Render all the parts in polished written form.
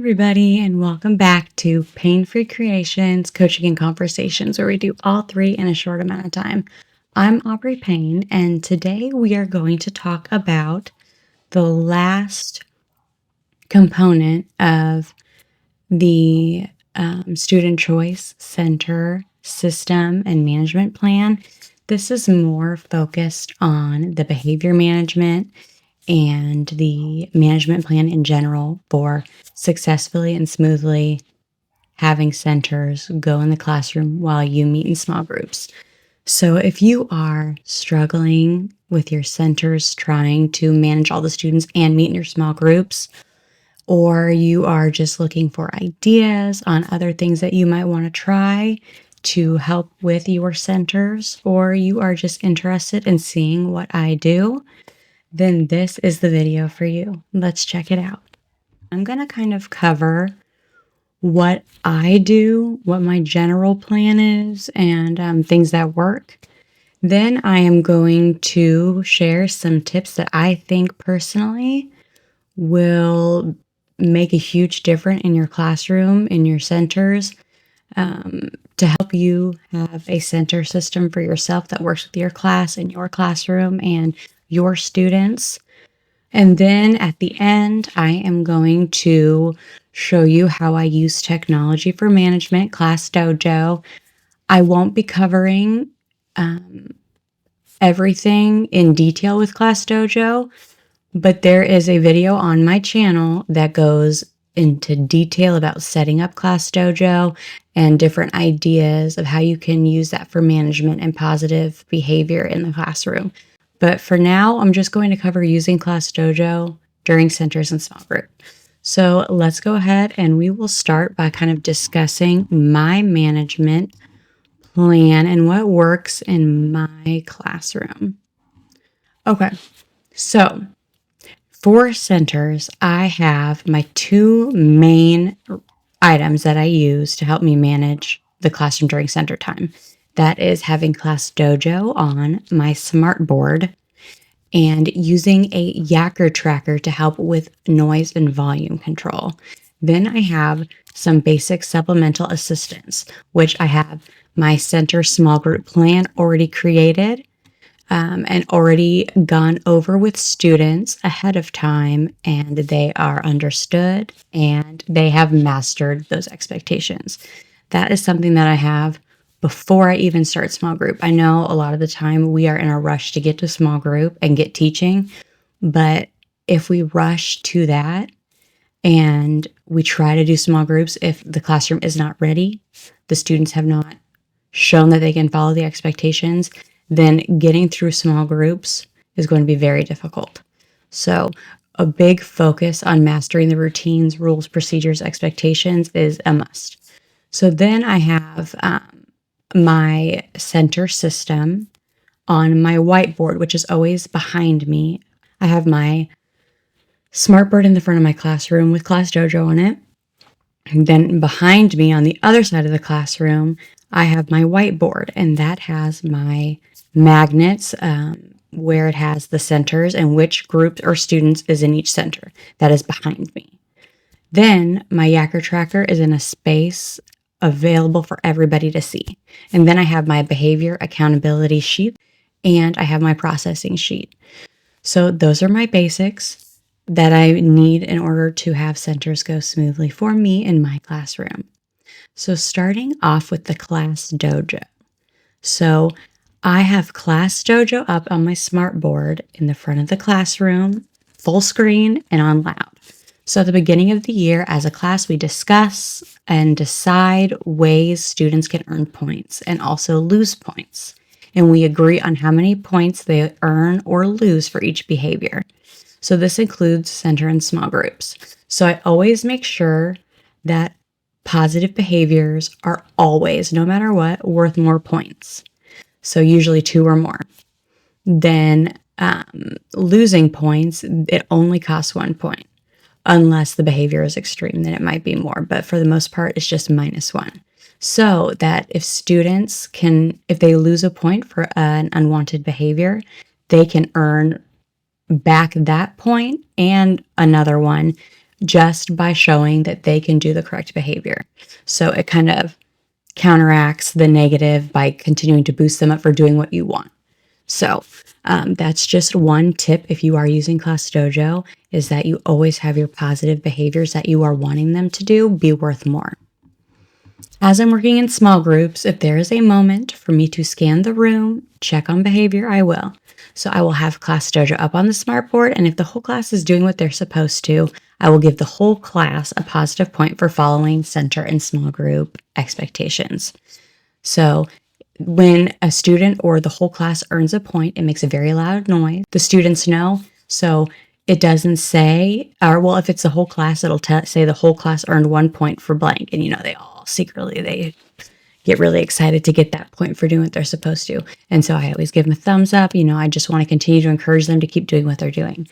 everybody, and welcome back to Pain-Free Creations, Coaching and Conversations, where we do all three in a short amount of time. I'm Aubrey Payne, and today we are going to talk about the last component of the Student Choice Center System and Management Plan. This is more focused on the behavior management and the management plan in general for successfully and smoothly having centers go in the classroom while you meet in small groups. So if you are struggling with your centers, trying to manage all the students and meet in your small groups, or you are just looking for ideas on other things that you might want to try to help with your centers, or you are just interested in seeing what I do, then this is the video for you. Let's check it out. I'm going to kind of cover what I do, what my general plan is, and things that work. Then I am going to share some tips that I think personally will make a huge difference in your classroom, in your centers, to help you have a center system for yourself that works with your class and your classroom and your students. And then at the end, I am going to show you how I use technology for management, Class Dojo. I won't be covering everything in detail with Class Dojo, but there is a video on my channel that goes into detail about setting up Class Dojo and different ideas of how you can use that for management and positive behavior in the classroom. But for now, I'm just going to cover using Class Dojo during centers and small group. So let's go ahead and we will start by kind of discussing my management plan and what works in my classroom. Okay, so for centers, I have my two main items that I use to help me manage the classroom during center time. That is having Class Dojo on my smart board and using a Yacker tracker to help with noise and volume control. Then I have some basic supplemental assistance, which I have my center small group plan already created and already gone over with students ahead of time, and they are understood and they have mastered those expectations. That is something that I have before I even start small group. I know a lot of the time we are in a rush to get to small group and get teaching, but if we rush to that and we try to do small groups, if the classroom is not ready, the students have not shown that they can follow the expectations, then getting through small groups is going to be very difficult. So a big focus on mastering the routines, rules, procedures, expectations is a must. So then I have my center system on my whiteboard, which is always behind me. I have my smartboard in the front of my classroom with Class Dojo on it. And then behind me on the other side of the classroom, I have my whiteboard, and that has my magnets where it has the centers and which group or students is in each center. That is behind me. Then my Yacker tracker is in a space available for everybody to see. And then I have my behavior accountability sheet and I have my processing sheet. So those are my basics that I need in order to have centers go smoothly for me in my classroom. So starting off with the Class Dojo. So I have Class Dojo up on my smart board in the front of the classroom, full screen and on loud. So at the beginning of the year, as a class, we discuss and decide ways students can earn points and also lose points. And we agree on how many points they earn or lose for each behavior. So this includes center and small groups. So I always make sure that positive behaviors are always, no matter what, worth more points. So usually 2 or more. Then losing points, it only costs 1 point. Unless the behavior is extreme, then it might be more. But for the most part, it's just -1. So that if students if they lose a point for an unwanted behavior, they can earn back that point and another one just by showing that they can do the correct behavior. So it kind of counteracts the negative by continuing to boost them up for doing what you want. So that's just one tip if you are using Class Dojo, is that you always have your positive behaviors that you are wanting them to do be worth more. As I'm working in small groups, if there is a moment for me to scan the room, check on behavior, I will. So I will have Class Dojo up on the smartboard, and if the whole class is doing what they're supposed to, I will give the whole class a positive point for following center and small group expectations. So when a student or the whole class earns a point, it makes a very loud noise. The students know. So it doesn't say, or well, if it's the whole class, it'll say the whole class earned 1 point for blank. And, they all secretly, they get really excited to get that point for doing what they're supposed to. And so I always give them a thumbs up. I just want to continue to encourage them to keep doing what they're doing.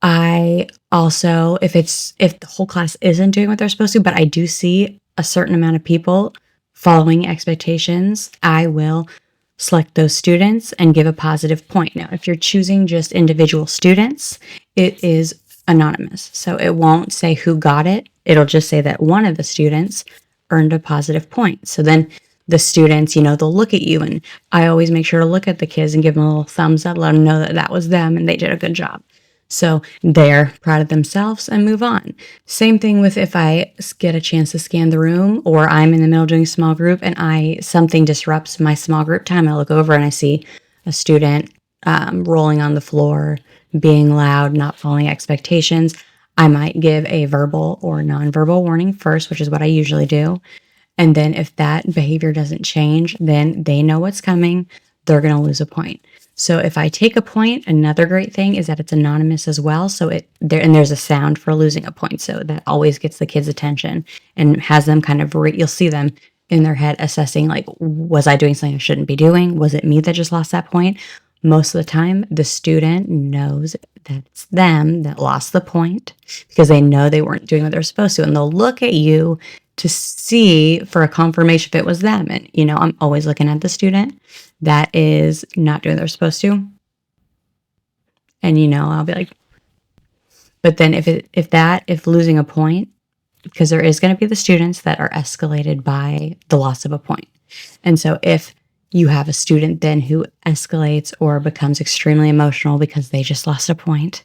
I also, if the whole class isn't doing what they're supposed to, but I do see a certain amount of people following expectations, I will select those students and give a positive point. Now, if you're choosing just individual students, it is anonymous. So it won't say who got it. It'll just say that one of the students earned a positive point. So then the students, they'll look at you, and I always make sure to look at the kids and give them a little thumbs up, let them know that that was them and they did a good job. So they're proud of themselves and move on. Same thing with if I get a chance to scan the room, or I'm in the middle doing small group and something disrupts my small group time. I look over and I see a student rolling on the floor, being loud, not following expectations. I might give a verbal or nonverbal warning first, which is what I usually do. And then if that behavior doesn't change, then they know what's coming. They're going to lose a point. So if I take a point, another great thing is that it's anonymous as well. So there's a sound for losing a point. So that always gets the kids' attention and has them kind of, you'll see them in their head assessing, like, was I doing something I shouldn't be doing? Was it me that just lost that point? Most of the time, the student knows that it's them that lost the point because they know they weren't doing what they're supposed to. And they'll look at you to see for a confirmation if it was them. And, I'm always looking at the student that is not doing what they're supposed to. And, I'll be like, but then if losing a point, because there is going to be the students that are escalated by the loss of a point. And so if you have a student then who escalates or becomes extremely emotional because they just lost a point,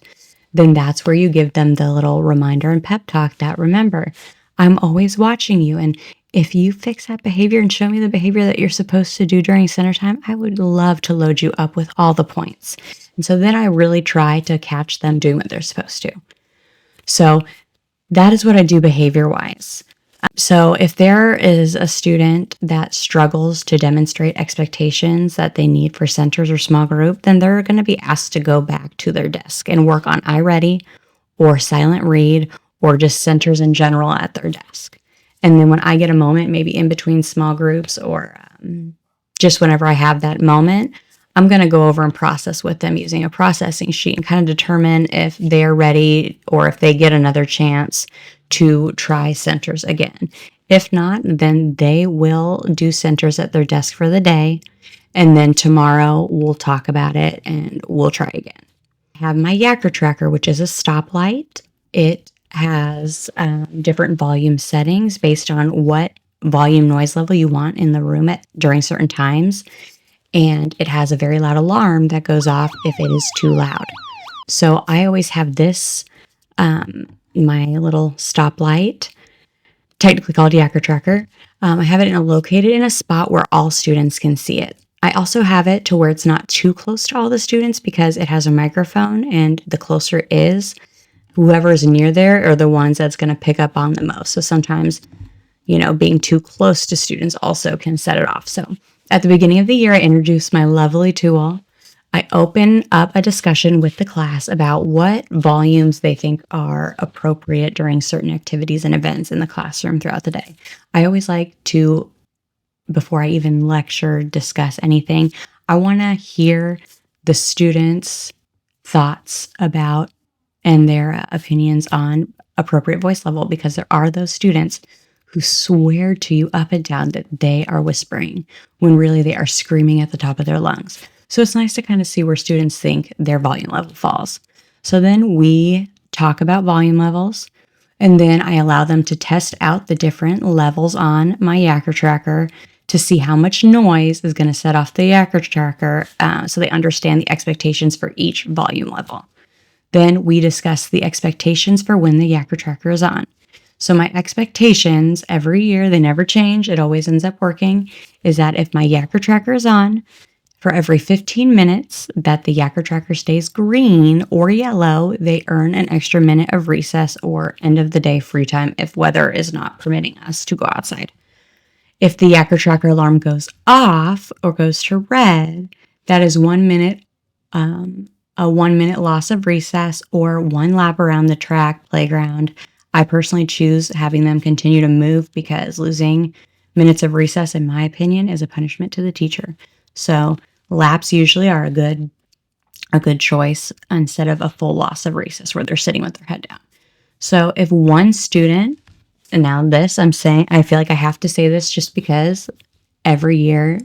then that's where you give them the little reminder and pep talk that, remember, I'm always watching you. And if you fix that behavior and show me the behavior that you're supposed to do during center time, I would love to load you up with all the points. And so then I really try to catch them doing what they're supposed to. So that is what I do behavior-wise. So if there is a student that struggles to demonstrate expectations that they need for centers or small group, then they're going to be asked to go back to their desk and work on iReady or silent read or just centers in general at their desk. And then when I get a moment, maybe in between small groups or just whenever I have that moment, I'm going to go over and process with them using a processing sheet and kind of determine if they're ready or if they get another chance to try centers again. If not, then they will do centers at their desk for the day. And then tomorrow we'll talk about it and we'll try again. I have my Yacker tracker, which is a stoplight. It has different volume settings based on what volume noise level you want in the room during certain times. And it has a very loud alarm that goes off if it is too loud. So I always have this, my little stoplight, technically called Yacker Tracker. I have it located in a spot where all students can see it. I also have it to where it's not too close to all the students because it has a microphone, and the closer it is, whoever is near there are the ones that's going to pick up on the most. So sometimes, being too close to students also can set it off. So at the beginning of the year, I introduced my lovely tool. I open up a discussion with the class about what volumes they think are appropriate during certain activities and events in the classroom throughout the day. I always like to, before I even lecture, discuss anything, I want to hear the students' thoughts about and their opinions on appropriate voice level, because there are those students who swear to you up and down that they are whispering when really they are screaming at the top of their lungs. So it's nice to kind of see where students think their volume level falls. So then we talk about volume levels, And then I allow them to test out the different levels on my Yacker tracker to see how much noise is going to set off the Yacker tracker, so they understand the expectations for each volume level. Then we discuss the expectations for when the Yacker tracker is on. So my expectations every year, they never change. It always ends up working, is that if my Yacker tracker is on, for every 15 minutes that the Yacker tracker stays green or yellow, they earn an extra minute of recess or end of the day free time if weather is not permitting us to go outside. If the Yacker tracker alarm goes off or goes to red, that is 1 minute, a 1 minute loss of recess or one lap around the track playground. I personally choose having them continue to move because losing minutes of recess, in my opinion, is a punishment to the teacher. So laps usually are a good choice instead of a full loss of recess where they're sitting with their head down. So if one student, and now this I'm saying, I feel like I have to say this just because every year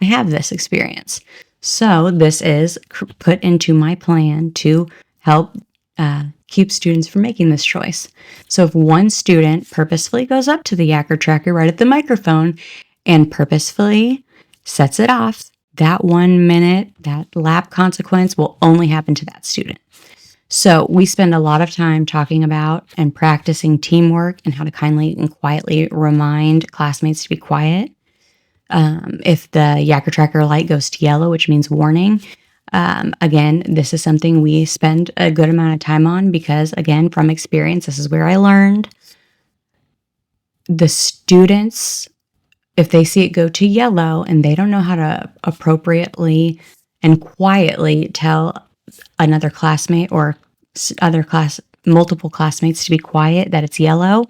I have this experience. So this is put into my plan to help keep students from making this choice. So if one student purposefully goes up to the Yacker tracker right at the microphone and purposefully sets it off, that 1 minute, that lap consequence will only happen to that student. So we spend a lot of time talking about and practicing teamwork and how to kindly and quietly remind classmates to be quiet. If the Yacker tracker light goes to yellow, which means warning, again, this is something we spend a good amount of time on because, again, from experience, this is where I learned. The students, if they see it go to yellow and they don't know how to appropriately and quietly tell another classmate or multiple classmates to be quiet that it's yellow,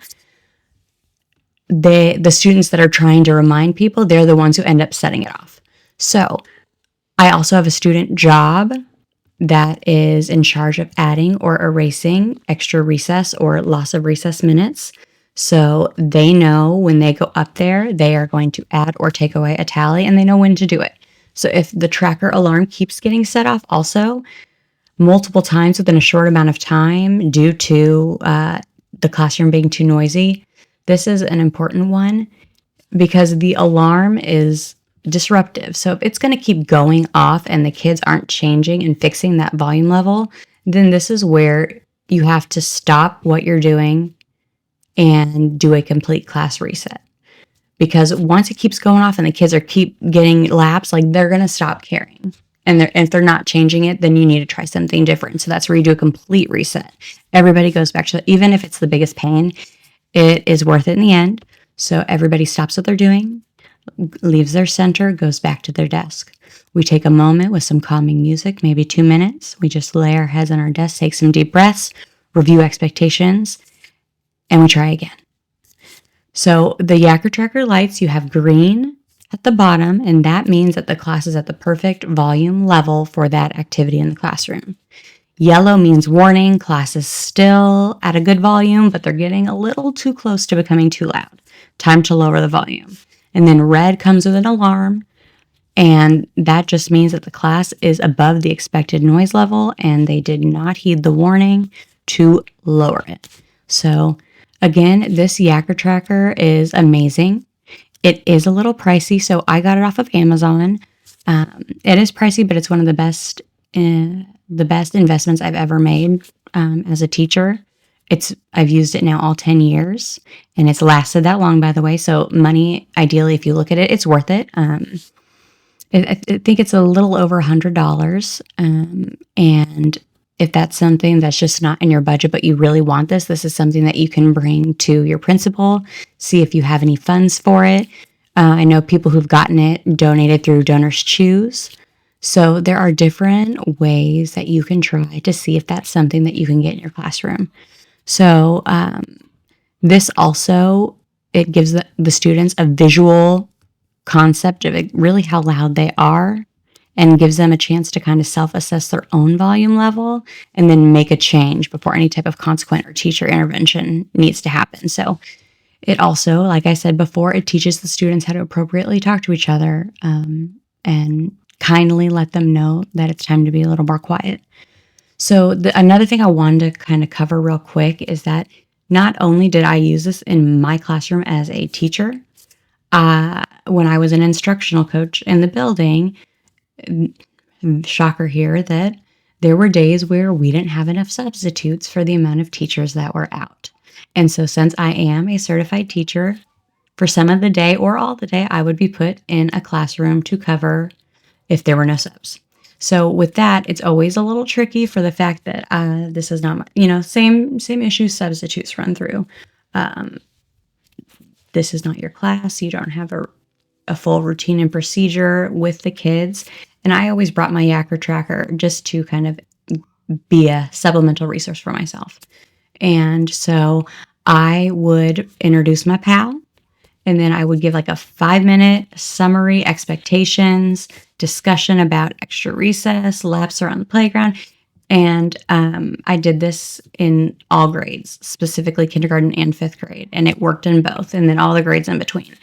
the students that are trying to remind people, they're the ones who end up setting it off. So I also have a student job that is in charge of adding or erasing extra recess or loss of recess minutes. So they know when they go up there, they are going to add or take away a tally, and they know when to do it. So if the tracker alarm keeps getting set off also multiple times within a short amount of time due to the classroom being too noisy, this is an important one because the alarm is disruptive. So if it's going to keep going off and the kids aren't changing and fixing that volume level, then this is where you have to stop what you're doing and do a complete class reset. Because once it keeps going off and the kids keep getting laps, like they're going to stop caring. And if they're not changing it, then you need to try something different. So that's where you do a complete reset. Everybody goes back to, even if it's the biggest pain, it is worth it in the end. So everybody stops what they're doing, leaves their center, goes back to their desk. We take a moment with some calming music, maybe 2 minutes. We just lay our heads on our desk, take some deep breaths, review expectations, and we try again. So the Yacker tracker lights, you have green at the bottom, and that means that the class is at the perfect volume level for that activity in the classroom. Yellow means warning, class is still at a good volume, but they're getting a little too close to becoming too loud. Time to lower the volume. And then red comes with an alarm, and that just means that the class is above the expected noise level and they did not heed the warning to lower it. So again, this Yacker tracker is amazing. It is a little pricey, so I got it off of Amazon. It is pricey, but it's one of the best investments I've ever made as a teacher. I've used it now all 10 years, and it's lasted that long, by the way. So money, ideally, if you look at it, it's worth it. I think it's a little over $100. And if that's something that's just not in your budget, but you really want this is something that you can bring to your principal, see if you have any funds for it. I know people who've gotten it donated through Donors Choose. So there are different ways that you can try to see if that's something that you can get in your classroom. So this also, it gives the students a visual concept of really how loud they are and gives them a chance to kind of self-assess their own volume level and then make a change before any type of consequent or teacher intervention needs to happen. So it also, like I said before, it teaches the students how to appropriately talk to each other and kindly let them know that it's time to be a little more quiet. So another thing I wanted to kind of cover real quick is that not only did I use this in my classroom as a teacher, when I was an instructional coach in the building, shocker here, that there were days where we didn't have enough substitutes for the amount of teachers that were out. And so since I am a certified teacher, for some of the day or all the day, I would be put in a classroom to cover if there were no subs. So with that, it's always a little tricky for the fact that this is not, same issues substitutes run through. This is not your class. You don't have a full routine and procedure with the kids. And I always brought my Yacker tracker just to kind of be a supplemental resource for myself. And so I would introduce my pal, and then I would give like a 5-minute summary, expectations, discussion about extra recess, laps around the playground. And I did this in all grades, specifically kindergarten and 5th grade, and it worked in both, and then all the grades in between.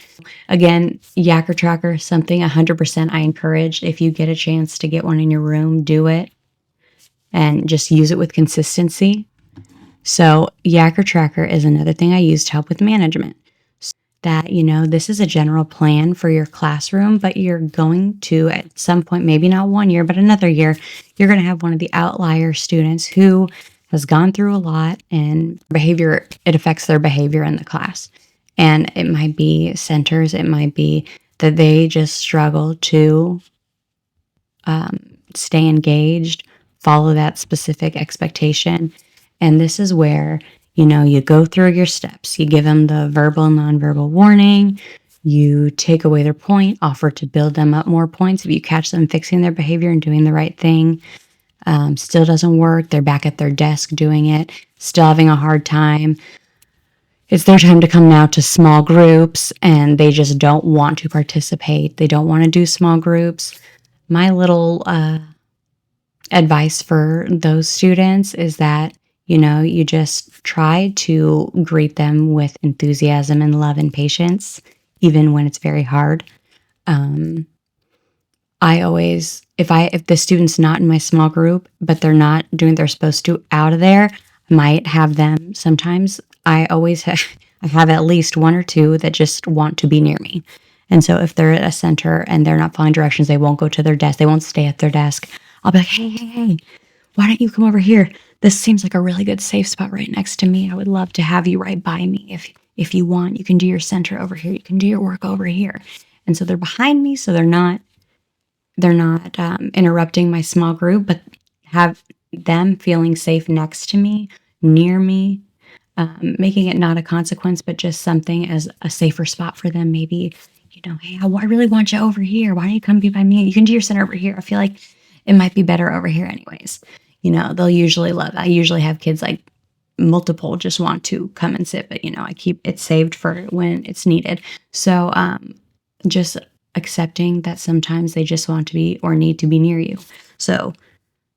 Again, Yacker Tracker, something 100% I encourage. If you get a chance to get one in your room, do it, and just use it with consistency. So Yacker Tracker is another thing I use to help with management. That, this is a general plan for your classroom, but you're going to, at some point, maybe not one year, but another year, you're going to have one of the outlier students who has gone through a lot, and it affects their behavior in the class. And it might be centers, it might be that they just struggle to stay engaged, follow that specific expectation. And this is where you go through your steps. You give them the verbal and nonverbal warning. You take away their point, offer to build them up more points. If you catch them fixing their behavior and doing the right thing, still doesn't work, they're back at their desk doing it, still having a hard time. It's their time to come now to small groups, and they just don't want to participate. They don't want to do small groups. My little advice for those students is that you just try to greet them with enthusiasm and love and patience, even when it's very hard. I always, if the student's not in my small group, but they're not doing what they're supposed to out of there, I might have them. Sometimes I have at least one or two that just want to be near me. And so if they're at a center and they're not following directions, they won't go to their desk. They won't stay at their desk. I'll be like, hey, why don't you come over here? This seems like a really good safe spot right next to me. I would love to have you right by me. If you want, you can do your center over here. You can do your work over here. And so they're behind me, so they're not interrupting my small group, but have them feeling safe next to me, near me, making it not a consequence, but just something as a safer spot for them. Maybe, hey, I really want you over here. Why don't you come be by me? You can do your center over here. I feel like it might be better over here anyways. They'll usually love it. I usually have kids like multiple just want to come and sit, but I keep it saved for when it's needed. So just accepting that sometimes they just want to be or need to be near you. So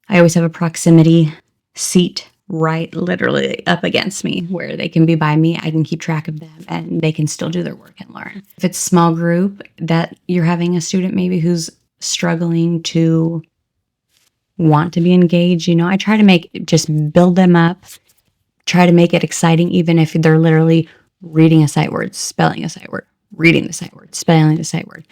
I always have a proximity seat right literally up against me where they can be by me. I can keep track of them and they can still do their work and learn. If it's small group that you're having a student maybe who's struggling to want to be engaged, I try to just build them up, try to make it exciting, even if they're literally reading a sight word, spelling a sight word, reading the sight word, spelling the sight word.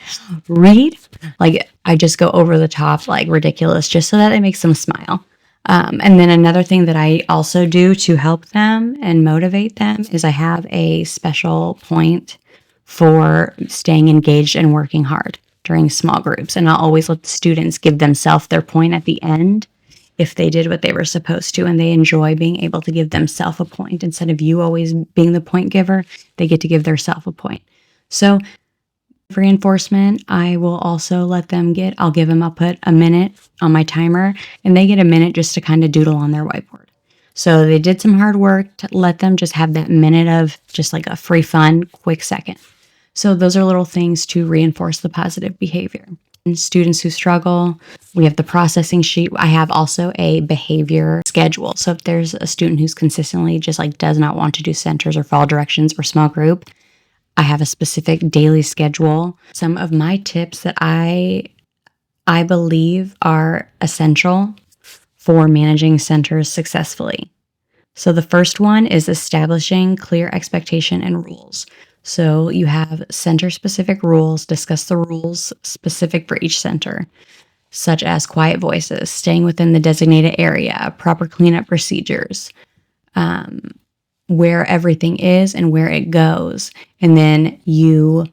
Read, like I just go over the top, like ridiculous, just so that it makes them smile. And then another thing that I also do to help them and motivate them is I have a special point for staying engaged and working hard during small groups. And I'll always let the students give themselves their point at the end if they did what they were supposed to, and they enjoy being able to give themselves a point. Instead of you always being the point giver, they get to give themselves a point. So reinforcement, I will also I'll put a minute on my timer, and they get a minute just to kind of doodle on their whiteboard. So they did some hard work, to let them just have that minute of just like a free fun, quick second. So those are little things to reinforce the positive behavior. And students who struggle, we have the processing sheet. I have also a behavior schedule. So if there's a student who's consistently just like does not want to do centers or follow directions or small group, I have a specific daily schedule. Some of my tips that I believe are essential for managing centers successfully. So the first one is establishing clear expectation and rules. So you have center-specific rules, discuss the rules specific for each center, such as quiet voices, staying within the designated area, proper cleanup procedures, where everything is and where it goes. And then you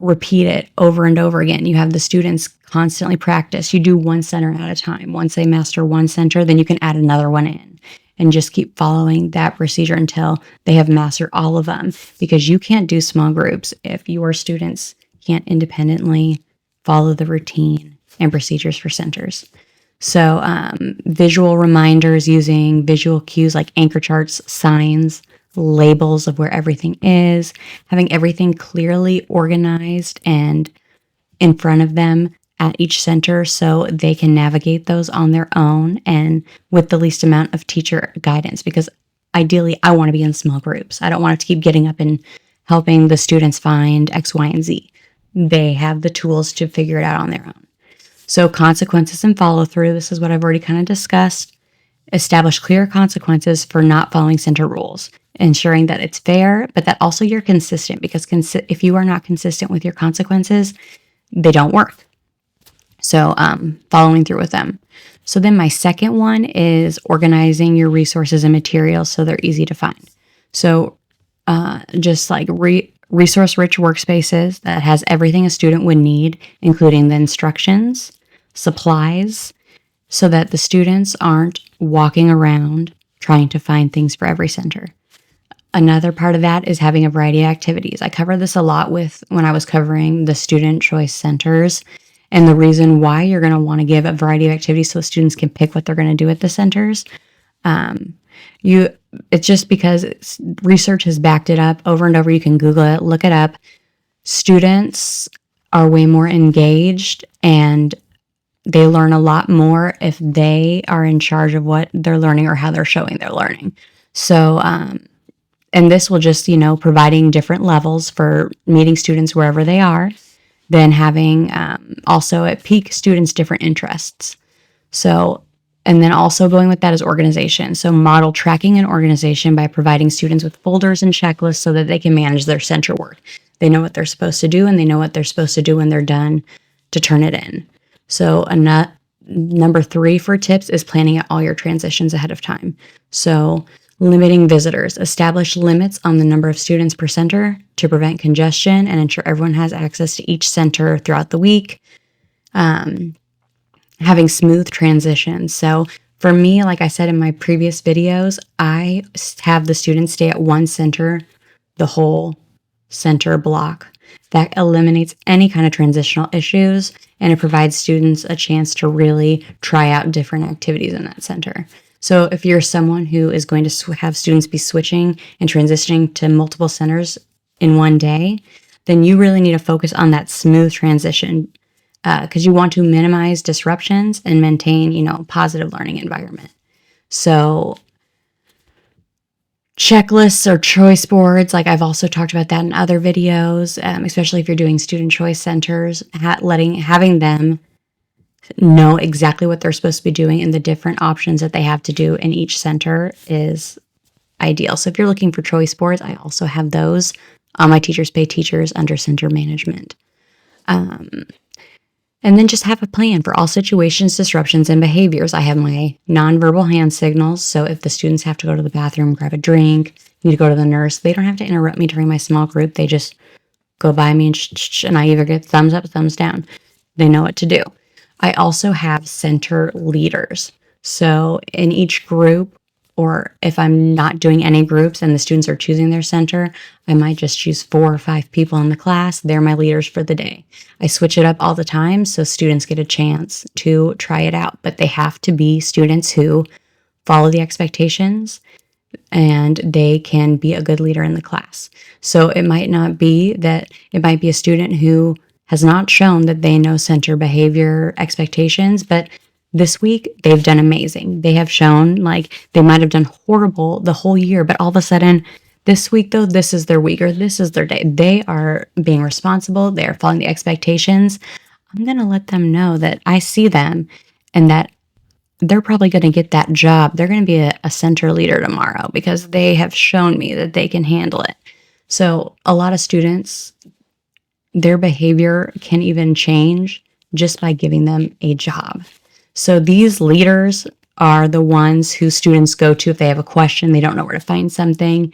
repeat it over and over again. You have the students constantly practice. You do one center at a time. Once they master one center, then you can add another one in and just keep following that procedure until they have mastered all of them, because you can't do small groups if your students can't independently follow the routine and procedures for centers. So visual reminders using visual cues like anchor charts, signs, labels of where everything is, having everything clearly organized and in front of them at each center so they can navigate those on their own and with the least amount of teacher guidance, because ideally I want to be in small groups. I don't want to keep getting up and helping the students find X, Y, and Z. They have the tools to figure it out on their own. So consequences and follow through. This is what I've already kind of discussed. Establish clear consequences for not following center rules, ensuring that it's fair, but that also you're consistent, because if you are not consistent with your consequences, they don't work. So following through with them. So then my second one is organizing your resources and materials so they're easy to find. So just like resource-rich workspaces that has everything a student would need, including the instructions, supplies, so that the students aren't walking around trying to find things for every center. Another part of that is having a variety of activities. I covered this a lot when I was covering the student choice centers, and the reason why you're going to want to give a variety of activities so the students can pick what they're going to do at the centers. It's just because research has backed it up over and over. You can Google it, look it up. Students are way more engaged and they learn a lot more if they are in charge of what they're learning or how they're showing their learning. So, and this will just, providing different levels for meeting students wherever they are, then having also at peak students' different interests. So, and then also going with that is organization. So model tracking and organization by providing students with folders and checklists so that they can manage their center work. They know what they're supposed to do and they know what they're supposed to do when they're done to turn it in. So number 3 for tips is planning out all your transitions ahead of time. So limiting visitors. Establish limits on the number of students per center to prevent congestion and ensure everyone has access to each center throughout the week. Having smooth transitions. So for me, like I said in my previous videos, I have the students stay at one center the whole center block. That eliminates any kind of transitional issues, and it provides students a chance to really try out different activities in that center. So if you're someone who is going to have students be switching and transitioning to multiple centers in one day, then you really need to focus on that smooth transition, because you want to minimize disruptions and maintain, positive learning environment. So checklists or choice boards, like I've also talked about that in other videos, especially if you're doing student choice centers, having them know exactly what they're supposed to be doing and the different options that they have to do in each center is ideal. So if you're looking for choice boards, I also have those on my Teachers Pay Teachers under center management. And then just have a plan for all situations, disruptions, and behaviors. I have my nonverbal hand signals. So if the students have to go to the bathroom, grab a drink, need to go to the nurse, they don't have to interrupt me during my small group. They just go by me and I either get thumbs up, thumbs down. They know what to do. I also have center leaders. So in each group, or if I'm not doing any groups and the students are choosing their center, I might just choose 4 or 5 people in the class. They're my leaders for the day. I switch it up all the time so students get a chance to try it out, but they have to be students who follow the expectations and they can be a good leader in the class. So it might be a student who has not shown that they know center behavior expectations, but this week, they've done amazing. They have shown they might have done horrible the whole year, but all of a sudden, this week, though, this is their week or this is their day. They are being responsible. They are following the expectations. I'm going to let them know that I see them and that they're probably going to get that job. They're going to be a center leader tomorrow because they have shown me that they can handle it. So a lot of students, their behavior can even change just by giving them a job. So these leaders are the ones who students go to if they have a question, they don't know where to find something.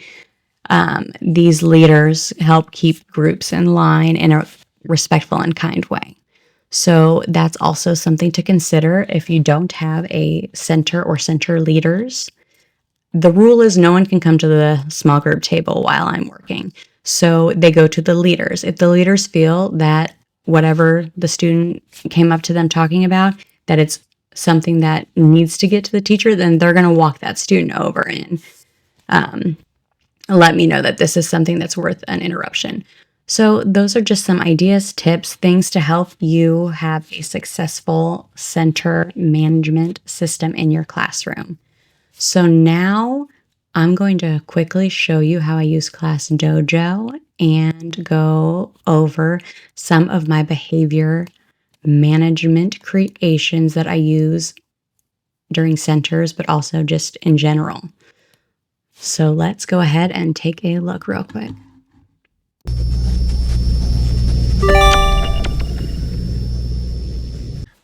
These leaders help keep groups in line in a respectful and kind way. So that's also something to consider if you don't have a center or center leaders. The rule is no one can come to the small group table while I'm working. So they go to the leaders. If the leaders feel that whatever the student came up to them talking about, that it's something that needs to get to the teacher, then they're going to walk that student over and let me know that this is something that's worth an interruption. So those are just some ideas, tips, things to help you have a successful center management system in your classroom. So now I'm going to quickly show you how I use Class Dojo and go over some of my behavior management creations that I use during centers, but also just in general. So let's go ahead and take a look real quick.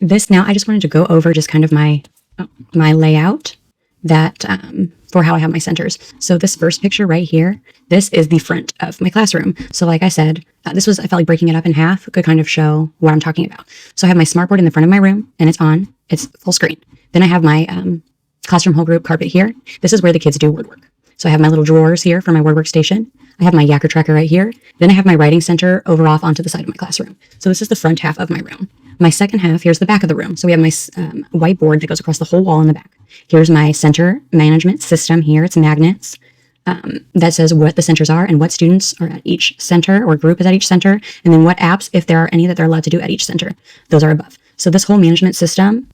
This now, I just wanted to go over just kind of my layout that for how I have my centers. So this first picture right here, this is the front of my classroom. So like I said, I felt like breaking it up in half could kind of show what I'm talking about. So I have my smartboard in the front of my room and it's on, it's full screen. Then I have my classroom whole group carpet here. This is where the kids do word work. So I have my little drawers here for my word workstation. I have my Yacker tracker right here. Then I have my writing center over off onto the side of my classroom. So this is the front half of my room. My second half, here's the back of the room. So we have my whiteboard that goes across the whole wall in the back. Here's my center management system here. It's magnets that says what the centers are and what students are at each center or group is at each center. And then what apps, if there are any that they're allowed to do at each center, those are above. So this whole management system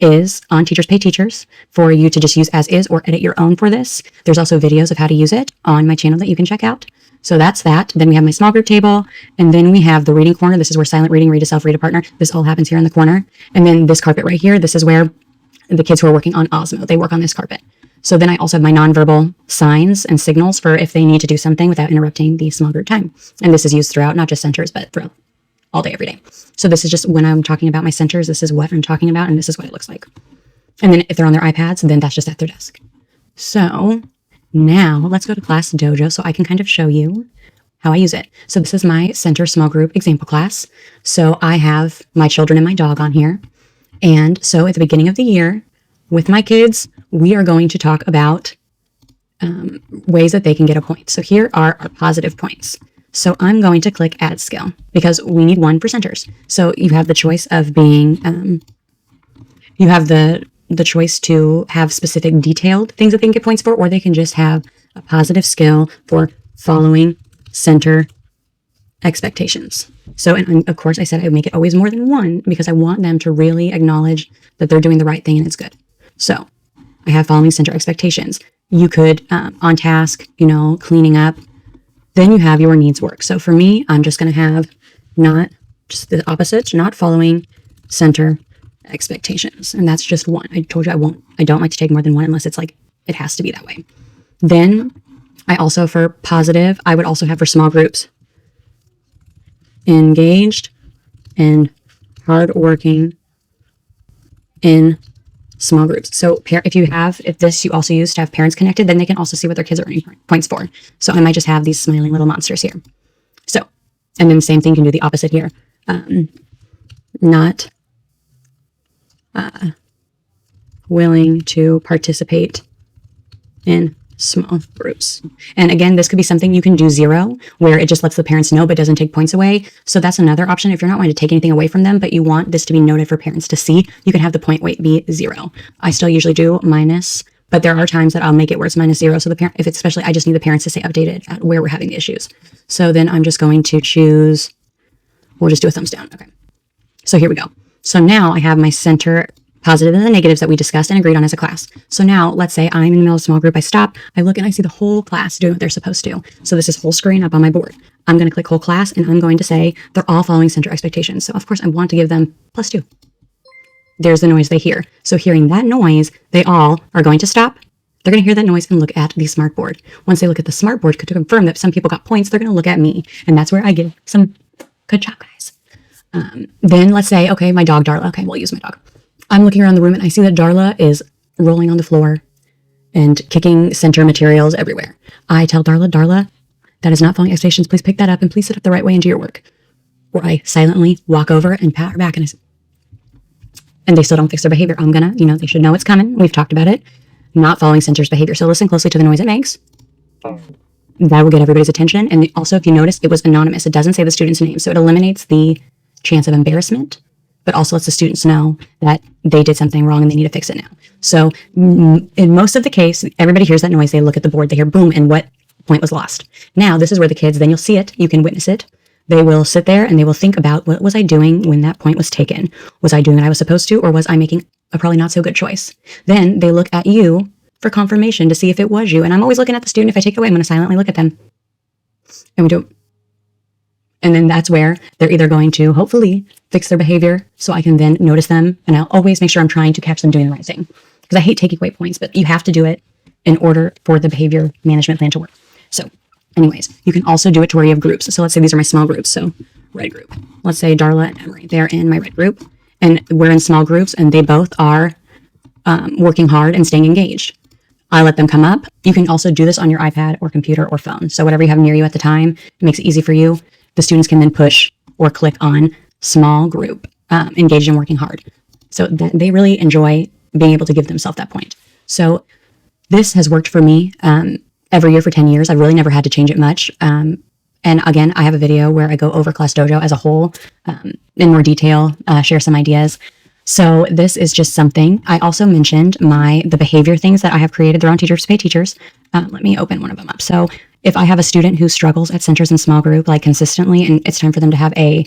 is on Teachers Pay Teachers for you to just use as is or edit your own for this. There's also videos of how to use it on my channel that you can check out. So that's that. Then we have my small group table, and then we have the reading corner. This is where silent reading, read to self, read to partner. This all happens here in the corner. And then this carpet right here, this is where the kids who are working on Osmo, they work on this carpet. So then I also have my nonverbal signs and signals for if they need to do something without interrupting the small group time. And this is used throughout, not just centers, but throughout all day, every day. So this is just when I'm talking about my centers, this is what I'm talking about, and this is what it looks like. And then if they're on their iPads, then that's just at their desk. So now let's go to Class Dojo so I can kind of show you how I use it. So this is my center small group example class. So I have my children and my dog on here. And so at the beginning of the year with my kids, we are going to talk about ways that they can get a point. So here are our positive points. So I'm going to click add skill because we need one for centers. So you have the choice of being, you have the choice to have specific detailed things that they can get points for, or they can just have a positive skill for following center expectations. So, and of course I said I would make it always more than one because I want them to really acknowledge that they're doing the right thing and it's good. So I have following center expectations. You could, on task, cleaning up. Then you have your needs work. So for me, I'm just going to have not just the opposite, not following center expectations. And that's just one. I told you I don't like to take more than one unless it's like, it has to be that way. Then I also, for positive, I would also have for small groups, engaged and hardworking in small groups. So if this you also use to have parents connected, then they can also see what their kids are earning points for. So I might just have these smiling little monsters here. So, and then the same thing, can do the opposite here. Not willing to participate in small groups. And again, this could be something you can do 0, where it just lets the parents know but doesn't take points away. So that's another option. If you're not wanting to take anything away from them, but you want this to be noted for parents to see, you can have the point weight be 0. I still usually do minus, but there are times that I'll make it where it's -0. So the parent, if it's especially, I just need the parents to stay updated at where we're having the issues. So then I'm just going to choose, we'll just do a thumbs down. Okay. So here we go. So now I have my center positive and the negatives that we discussed and agreed on as a class. So now let's say I'm in the middle of a small group. I stop, I look, and I see the whole class doing what they're supposed to. So this is whole screen up on my board. I'm going to click whole class and I'm going to say they're all following center expectations. So of course I want to give them +2. there's the noise they hear. So hearing that noise, they all are going to stop. They're going to hear that noise and look at the smart board. Once they look at the smart board to confirm that some people got points, they're going to look at me. And that's where I give some good job, guys. Then let's say, okay, my dog, Darla. Okay, we'll use my dog. I'm looking around the room and I see that Darla is rolling on the floor and kicking center materials everywhere. I tell Darla, that is not following expectations. Please pick that up and please sit up the right way into your work. Or I silently walk over and pat her back and they still don't fix their behavior. I'm gonna, they should know it's coming. We've talked about it. Not following center's behavior. So listen closely to the noise it makes. That will get everybody's attention. And also, if you notice, it was anonymous. It doesn't say the student's name. So it eliminates the chance of embarrassment, but also lets the students know that they did something wrong and they need to fix it now. So in most of the case, everybody hears that noise. They look at the board, they hear boom, and what point was lost. Now, this is where the kids, then you'll see it. You can witness it. They will sit there and they will think about, what was I doing when that point was taken? Was I doing what I was supposed to, or was I making a probably not so good choice? Then they look at you for confirmation to see if it was you. And I'm always looking at the student. If I take it away, I'm going to silently look at them. And we do. And then that's where they're either going to hopefully fix their behavior so I can then notice them. And I'll always make sure I'm trying to catch them doing the right thing. Because I hate taking away points, but you have to do it in order for the behavior management plan to work. So anyways, you can also do it to where you have groups. So let's say these are my small groups. So red group. Let's say Darla and Emery. They're in my red group. And we're in small groups and they both are working hard and staying engaged. I let them come up. You can also do this on your iPad or computer or phone. So whatever you have near you at the time, it makes it easy for you. The students can then push or click on small group, engaged in working hard. So they really enjoy being able to give themselves that point. So this has worked for me every year for 10 years. I've really never had to change it much. And again, I have a video where I go over Class Dojo as a whole in more detail, share some ideas. So this is just something. I also mentioned the behavior things that I have created. They're on Teachers Pay Teachers. Let me open one of them up. So if I have a student who struggles at centers and small group, like consistently, and it's time for them to have a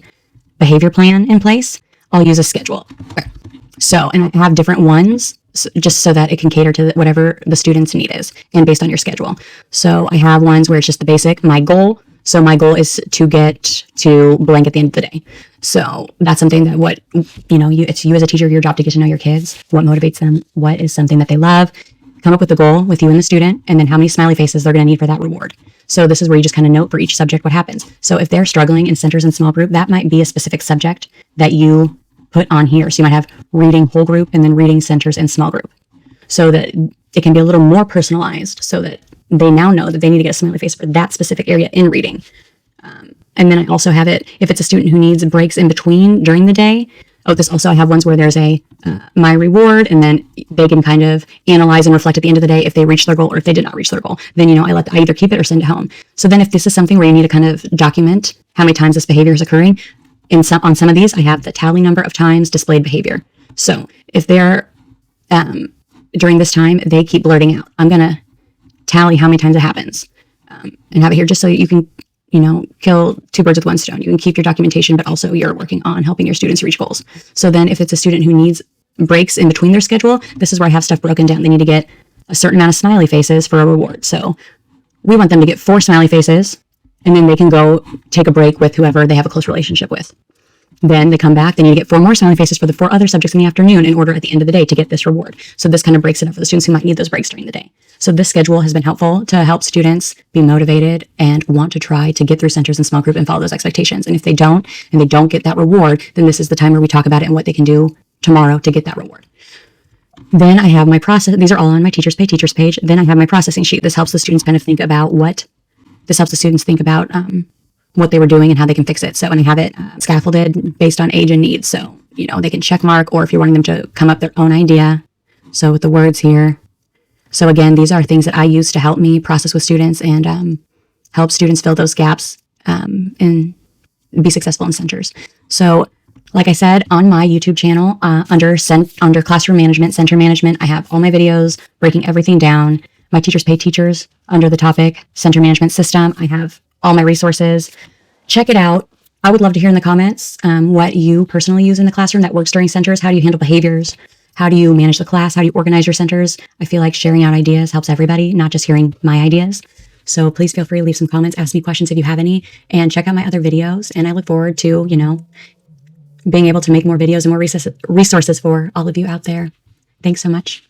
behavior plan in place, I'll use a schedule. Okay. So, and I have different ones just so that it can cater to whatever the student's need is and based on your schedule. So I have ones where it's just the basic, my goal. So my goal is to get to blank at the end of the day. So that's something that it's you as a teacher, your job to get to know your kids, what motivates them, what is something that they love, come up with a goal with you and the student, and then how many smiley faces they're going to need for that reward. So this is where you just kind of note for each subject what happens. So if they're struggling in centers and small group, that might be a specific subject that you put on here. So you might have reading whole group and then reading centers and small group, so that it can be a little more personalized, so that they now know that they need to get a smiley face for that specific area in reading. And then I also have it, if it's a student who needs breaks in between during the day. I have ones where there's my reward, and then they can kind of analyze and reflect at the end of the day if they reached their goal or if they did not reach their goal. Then, I either keep it or send it home. So then if this is something where you need to kind of document how many times this behavior is occurring, on some of these, I have the tally number of times displayed behavior. So if they're, during this time, they keep blurting out, I'm going to tally how many times it happens and have it here just so you can, kill two birds with one stone. You can keep your documentation, but also you're working on helping your students reach goals. So then if it's a student who needs breaks in between their schedule, this is where I have stuff broken down. They need to get a certain amount of smiley faces for a reward. So we want them to get 4 smiley faces, and then they can go take a break with whoever they have a close relationship with. Then they come back, they need to get 4 more smiley faces for the 4 other subjects in the afternoon in order at the end of the day to get this reward. So this kind of breaks it up for the students who might need those breaks during the day. So this schedule has been helpful to help students be motivated and want to try to get through centers and small group and follow those expectations. And if they don't, and they don't get that reward, then this is the time where we talk about it and what they can do tomorrow to get that reward. Then I have my process. These are all on my Teachers Pay Teachers page. Then I have my processing sheet. This helps the students kind of think about what they were doing and how they can fix it. So, and I have it scaffolded based on age and needs. So, they can check mark, or if you're wanting them to come up their own idea. So with the words here. So again, these are things that I use to help me process with students and help students fill those gaps and be successful in centers. So like I said, on my YouTube channel, under classroom management, center management, I have all my videos breaking everything down. My Teachers Pay Teachers, under the topic center management system, I have all my resources. Check it out. I would love to hear in the comments what you personally use in the classroom that works during centers. How do you handle behaviors? How do you manage the class? How do you organize your centers? I feel like sharing out ideas helps everybody, not just hearing my ideas. So please feel free to leave some comments, ask me questions if you have any, and check out my other videos. And I look forward to, being able to make more videos and more resources for all of you out there. Thanks so much.